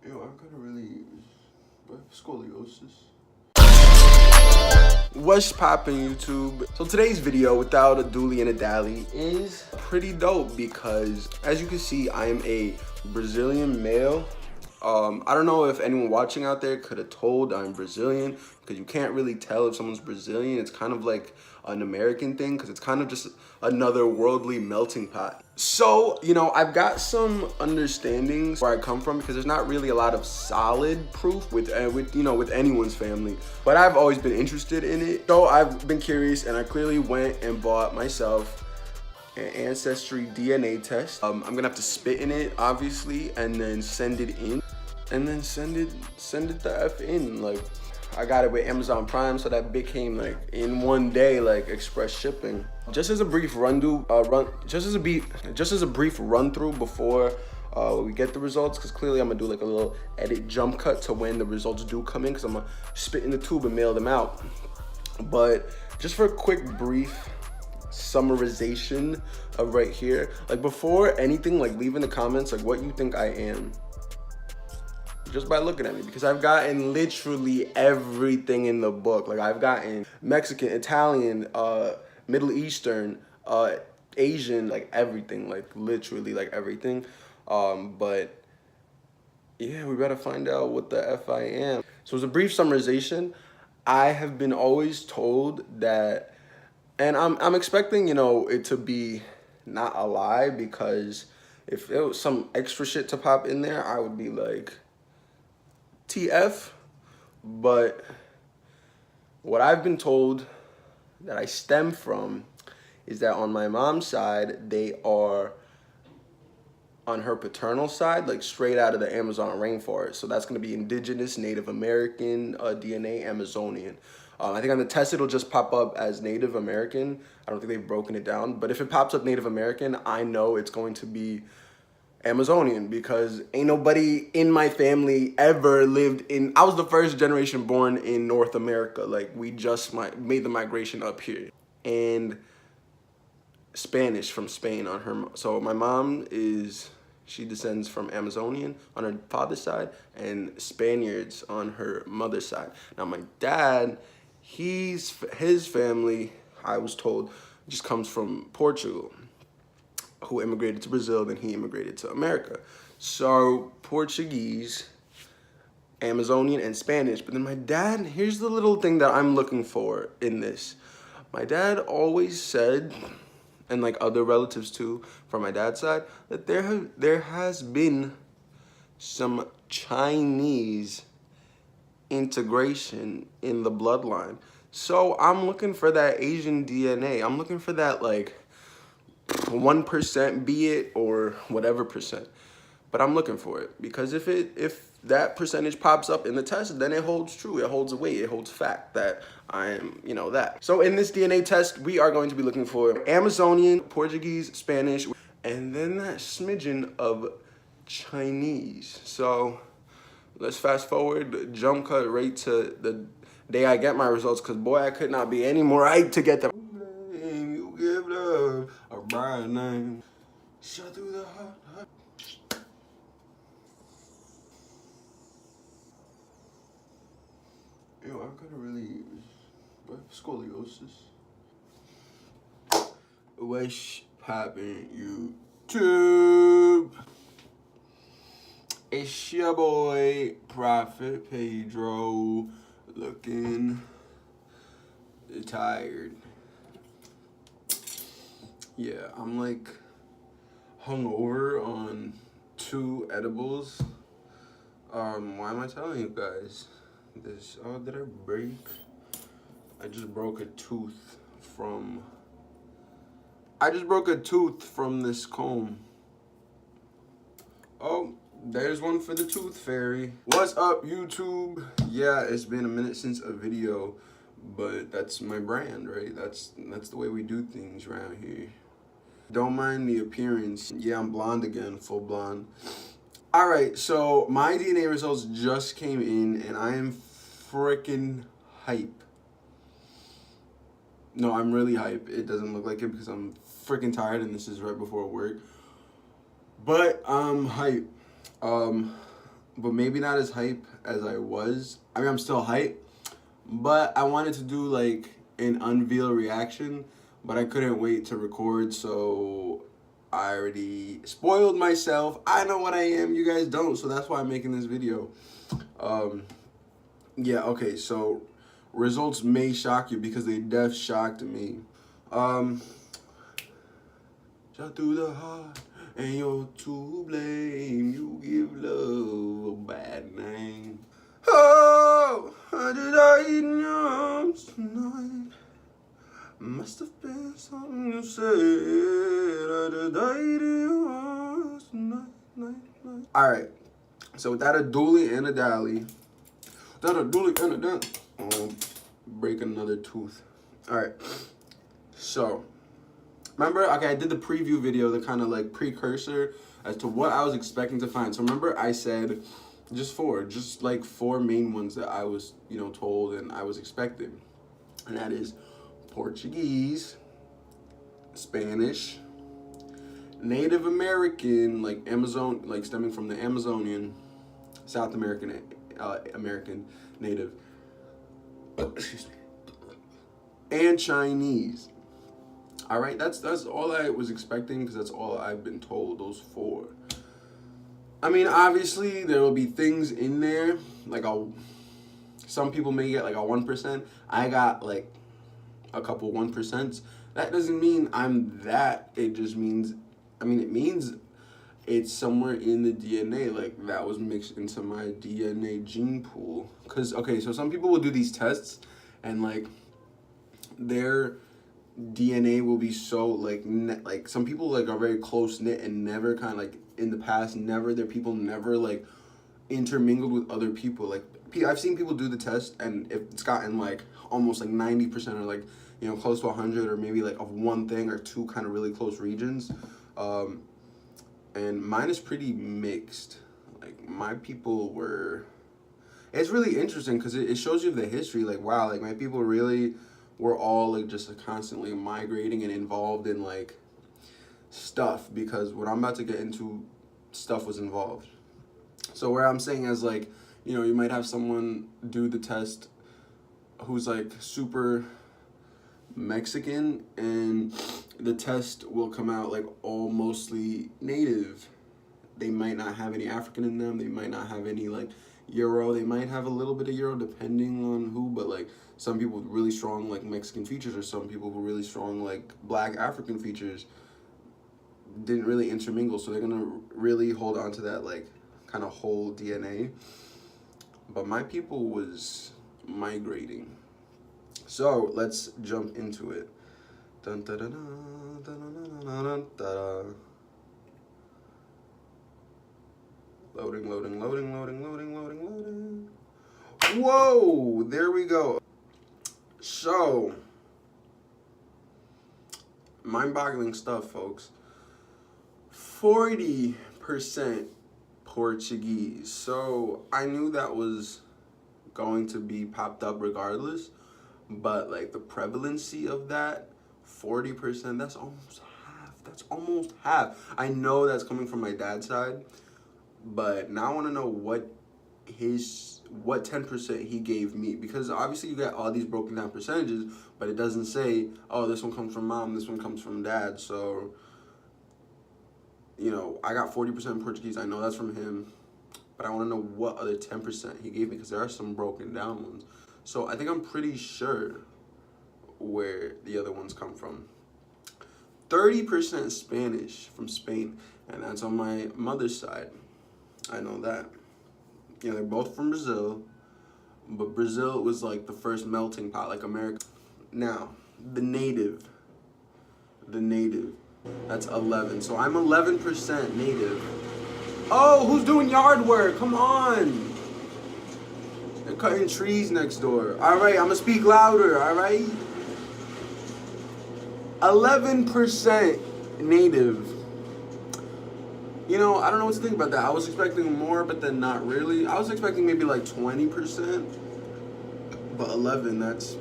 Yo, I gotta really scoliosis. What's poppin', YouTube? So today's video, without a dually and a dally, is pretty dope because, as you can see, I am a Brazilian male. I don't know if anyone watching out there could have told I'm Brazilian, because you can't really tell if someone's Brazilian. It's kind of like an American thing, because it's kind of just another worldly melting pot. So, you know, I've got some understandings where I come from, because there's not really a lot of solid proof with anyone's family, but I've always been interested in it. So I've been curious, and I clearly went and bought myself an Ancestry DNA test. I'm gonna have to spit in it, obviously, and then send it in, and then send it the F in. Like, I got it with Amazon Prime, so that became like in one day, like express shipping. Just as a brief run through before we get the results, because clearly I'm gonna do like a little edit jump cut to when the results do come in, because I'm gonna spit in the tube and mail them out. But just for a quick brief summarization of right here, like before anything, like leave in the comments like what you think I am, just by looking at me, because I've gotten literally everything in the book. Like I've gotten Mexican, Italian, Middle Eastern, Asian, like everything, like literally like everything. But yeah, we better find out what the F I am. So as a brief summarization, I have been always told that, and I'm expecting, you know, it to be not a lie, because if there was some extra shit to pop in there, I would be like, TF. But what I've been told that I stem from is that on my mom's side, they are, on her paternal side, like straight out of the Amazon rainforest. So that's gonna be indigenous, Native American DNA, Amazonian. I think on the test, it'll just pop up as Native American. I don't think they've broken it down, but if it pops up Native American, I know it's going to be Amazonian, because ain't nobody in my family ever lived in, I was the first generation born in North America. Like we just made the migration up here. And Spanish from Spain on her, so my mom she descends from Amazonian on her father's side and Spaniards on her mother's side. Now my dad, his family, I was told, just comes from Portugal, who immigrated to Brazil, then he immigrated to America. So Portuguese, Amazonian, and Spanish. But then my dad, here's the little thing that I'm looking for in this. My dad always said, and like other relatives too, from my dad's side, that there has been some Chinese integration in the bloodline. So I'm looking for that Asian DNA. I'm looking for that like 1%, be it, or whatever percent. But I'm looking for it, because if that percentage pops up in the test, then it holds true. It holds weight. It holds fact that I am, you know, that. So in this DNA test, we are going to be looking for Amazonian, Portuguese, Spanish, and then that smidgen of Chinese. So let's fast forward, jump cut right to the day I get my results, because boy, I could not be any more hyped to get them. You give love a bright name, shut through the heart. Yo, I gotta really scoliosis. What's poppin', YouTube? It's your boy Prophet Pedro, looking tired. Yeah, I'm like hungover on 2 edibles. Why am I telling you guys this? Oh, did I break? I just broke a tooth from this comb. Oh, there's one for the tooth fairy. What's up, YouTube? Yeah, it's been a minute since a video, but that's my brand, right? That's the way we do things around here. Don't mind the appearance. Yeah, I'm blonde again, full blonde. All right, so my DNA results just came in, and I am freaking hype. No, I'm really hype. It doesn't look like it because I'm freaking tired, and this is right before work. But I'm hype. but maybe not as hype as I was. I mean, I'm still hype, but I wanted to do like an unveil reaction, but I couldn't wait to record, so I already spoiled myself. I know what I am, you guys don't, so that's why I'm making this video. Yeah, okay, so results may shock you because they def shocked me. Shot through the heart, and you're to blame. You give love a bad name. Oh, how did I eat in your arms tonight? Must have been something you said. How did I eat in your arms tonight? Alright, so without a dually and a dally, break another tooth. Alright, so remember, okay, I did the preview video, the kind of like precursor as to what I was expecting to find. So remember I said just like four main ones that I was, told and I was expecting. And that is Portuguese, Spanish, Native American, like Amazon, like stemming from the Amazonian, South American, American Native, excuse me, and Chinese. All right, that's all I was expecting because that's all I've been told, those four. I mean, obviously there will be things in there like some people may get like a 1%. I got like a couple 1%. That doesn't mean I'm that. It just means, it means it's somewhere in the DNA, like that was mixed into my DNA gene pool. Cause okay, so some people will do these tests and like their DNA will be so like some people like are very close knit and never kind of like in the past their people never like intermingled with other people. Like I've seen people do the test and if it's gotten like almost like 90% or like close to 100 or maybe like of one thing or two kind of really close regions, and mine is pretty mixed. Like my people were, it's really interesting because it shows you the history. Like wow, like my people really were all like just constantly migrating and involved in like stuff, because what I'm about to get into, stuff was involved. So where I'm saying is like, you might have someone do the test who's like super Mexican and the test will come out like all mostly native. They might not have any African in them. They might not have any like Euro. They might have a little bit of Euro depending on who, but like some people with really strong like Mexican features or some people who really strong like Black African features didn't really intermingle, so they're gonna really hold on to that like kind of whole DNA. But my people was migrating. So let's jump into it. Dun, da, da, da, da, da, da, da, da. Loading. Whoa, there we go. So, mind-boggling stuff, folks. 40% Portuguese. So I knew that was going to be popped up regardless, but like the prevalency of that, 40%, that's almost half. I know that's coming from my dad's side, but now I want to know what 10% he gave me, because obviously you got all these broken down percentages, but it doesn't say, oh, this one comes from mom, this one comes from dad. So I got 40% Portuguese. I know that's from him, but I want to know what other 10% he gave me, because there are some broken down ones. So I think I'm pretty sure where the other ones come from. 30% Spanish from Spain, and that's on my mother's side. I know that. They're both from Brazil, but Brazil was like the first melting pot, like America. Now, the native, that's 11. So I'm 11% native. Oh, who's doing yard work? Come on. They're cutting trees next door. All right, I'm gonna speak louder, all right? 11% native. I don't know what to think about that. I was expecting more, but then not really. I was expecting maybe like 20%, but 11, that's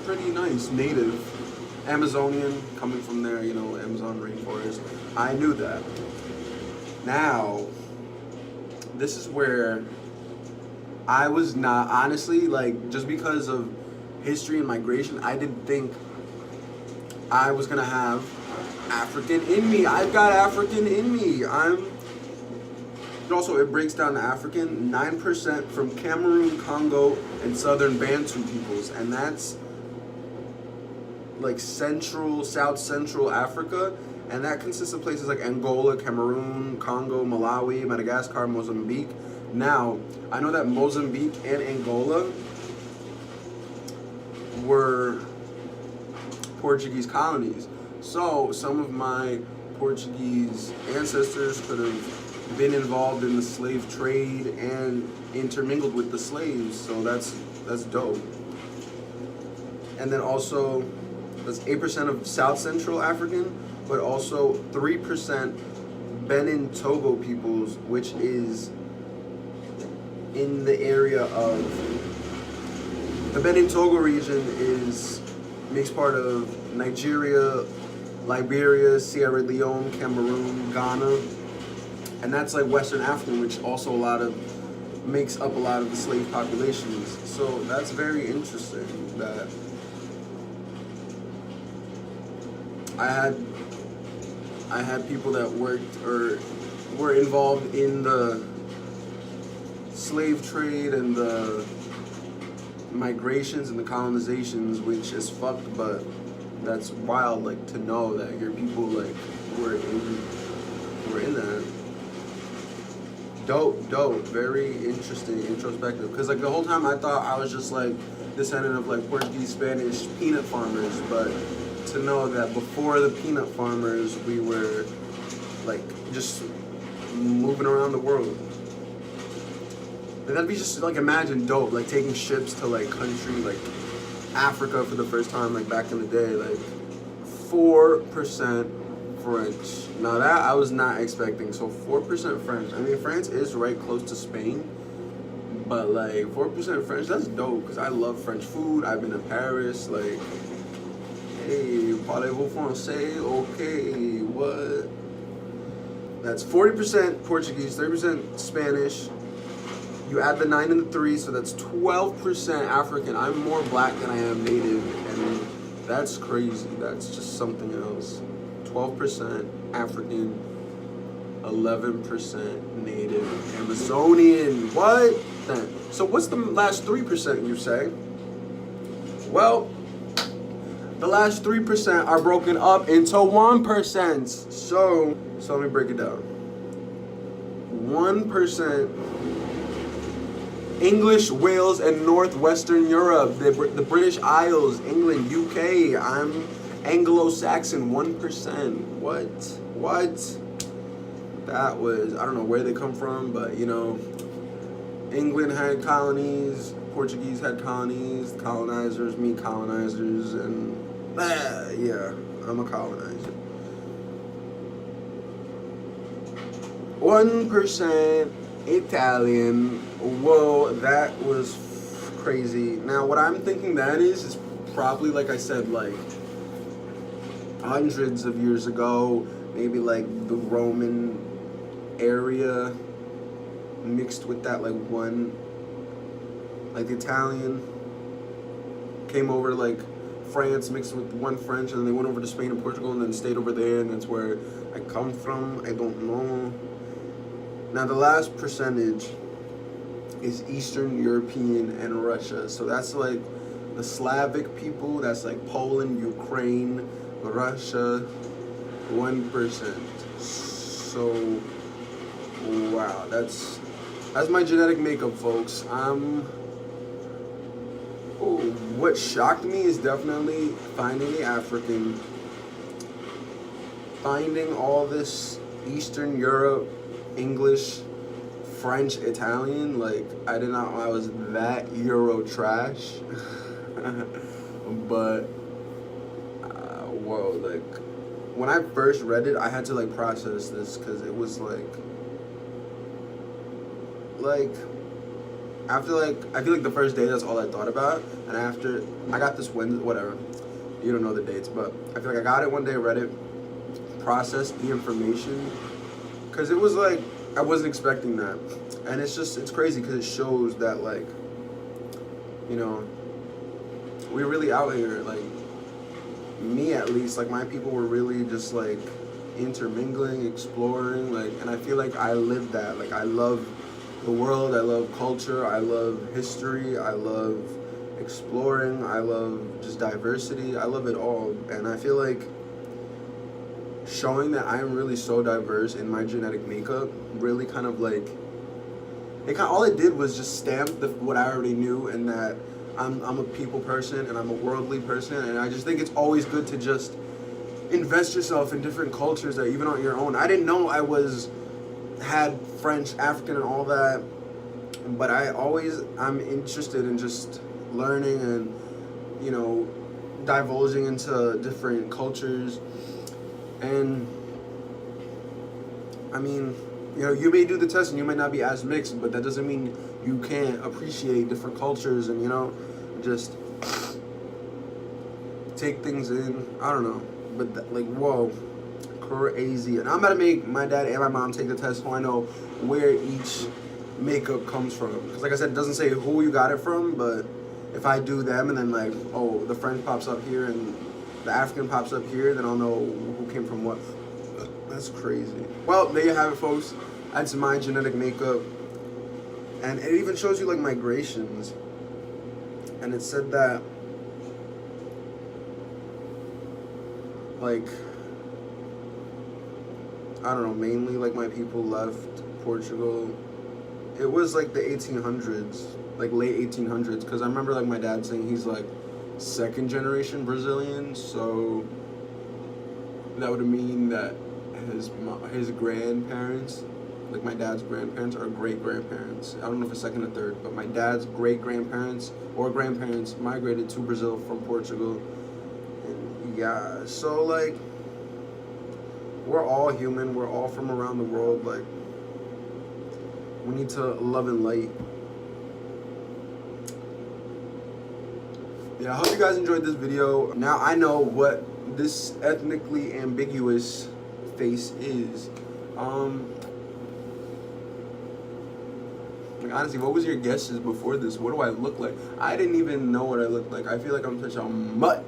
pretty nice. Native. Amazonian, coming from there, Amazon rainforest. I knew that. Now, this is where I was not, honestly, like, just because of history and migration, I didn't think I was gonna have African in me. I've got African in me. Also, it breaks down to African, 9% from Cameroon, Congo, and southern Bantu peoples, and that's like South Central Africa, and that consists of places like Angola, Cameroon, Congo, Malawi, Madagascar, Mozambique. Now, I know that Mozambique and Angola were Portuguese colonies, so some of my Portuguese ancestors could have been involved in the slave trade and intermingled with the slaves, so that's dope. And then also, that's 8% of South Central African, but also 3% Benin Togo peoples, which is in the area of the Benin Togo region makes part of Nigeria, Liberia, Sierra Leone, Cameroon, Ghana, and that's like Western African, which also makes up a lot of the slave populations. So that's very interesting that I had people that worked or were involved in the slave trade and the migrations and the colonizations, which is fucked, but that's wild, like, to know that your people like were in that. Dope, very interesting, introspective. Because like the whole time I thought I was just like descendant of like Portuguese, Spanish peanut farmers, but to know that before the peanut farmers, we were like just moving around the world. That'd be just like, imagine dope, like taking ships to like country like Africa for the first time, like back in the day, like 4% French. Now that I was not expecting. So 4% French. I mean, France is right close to Spain, but like 4% French, that's dope because I love French food. I've been to Paris. Like, hey, parlez-vous français? Okay, what? That's 40% Portuguese, 30% Spanish. You add the 9 and the 3, so that's 12% African. I'm more black than I am native, and that's crazy. That's just something else. 12% African, 11% native Amazonian. What? So what's the last 3% you say? Well, the last 3% are broken up into 1%. So let me break it down. 1% English, Wales, and Northwestern Europe, the British Isles, England, UK. I'm Anglo-Saxon, 1%. What? That was, I don't know where they come from, but you know, England had colonies, Portuguese had colonies, colonizers meet colonizers, and yeah, I'm a colonizer. 1% Italian. Whoa, that was crazy. Now, what I'm thinking that is probably, like I said, like hundreds of years ago, maybe like the Roman area mixed with that, like one, like Italian came over, like France mixed with one French, and then they went over to Spain and Portugal and then stayed over there, and that's where I come from. I don't know. Now, the last percentage is Eastern European and Russia. So that's like the Slavic people. That's like Poland, Ukraine, Russia, 1%. So, wow, that's my genetic makeup, folks. What shocked me is definitely finding the African, finding all this Eastern Europe, English, French, Italian. Like, I did not know I was that Euro trash. But whoa, like when I first read it, I had to like process this because it was like after like I feel like the first day that's all I thought about, and after I got this Wednesday, whatever, you don't know the dates, but I feel like I got it one day, read it, processed the information, because it was like I wasn't expecting that. And it's crazy because it shows that, like, you know, we're really out here, like, me at least, like, my people were really just, like, intermingling, exploring, like, and I feel like I live that. Like, I love the world, I love culture, I love history, I love exploring, I love just diversity, I love it all. And I feel like showing that I'm really so diverse in my genetic makeup really kind of like, all it did was just stamp what I already knew, and that I'm a people person and I'm a worldly person, and I just think it's always good to just invest yourself in different cultures that even aren't your own. I didn't know I had French, African, and all that, but I'm interested in just learning and, you know, divulging into different cultures. And I mean, you know, you may do the test and you might not be as mixed, but that doesn't mean you can't appreciate different cultures and, you know, just take things in. I don't know, but like, whoa, crazy. And I'm about to make my dad and my mom take the test so I know where each makeup comes from. Because like I said, it doesn't say who you got it from, but if I do them and then, like, oh, the French pops up here and the African pops up here, then I'll know who came from what. That's crazy. Well, there you have it, folks. That's my genetic makeup. And it even shows you, like, migrations. And it said that, like, I don't know, mainly, like, my people left Portugal. It was, like, the 1800s, like, late 1800s. Because I remember, like, my dad saying he's, like, second generation Brazilian. So that would mean that his grandparents, like my dad's grandparents, are great-grandparents. I don't know if it's second or third, but my dad's great-grandparents or grandparents migrated to Brazil from Portugal. And yeah, so, like, we're all human. We're all from around the world. Like, we need to love and light. Yeah, I hope you guys enjoyed this video. Now I know what this ethnically ambiguous face is. Like, honestly, what was your guesses before this? What do I look like? I didn't even know what I looked like. I feel like I'm such a mutt.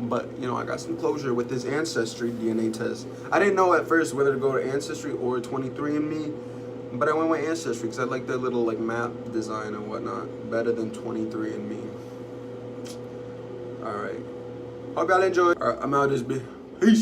But, you know, I got some closure with this Ancestry DNA test. I didn't know at first whether to go to Ancestry or 23andMe, but I went with Ancestry because I like their little, like, map design and whatnot better than 23andMe. Alright. Hope y'all enjoyed. Alright, I'm out of this bitch. Peace.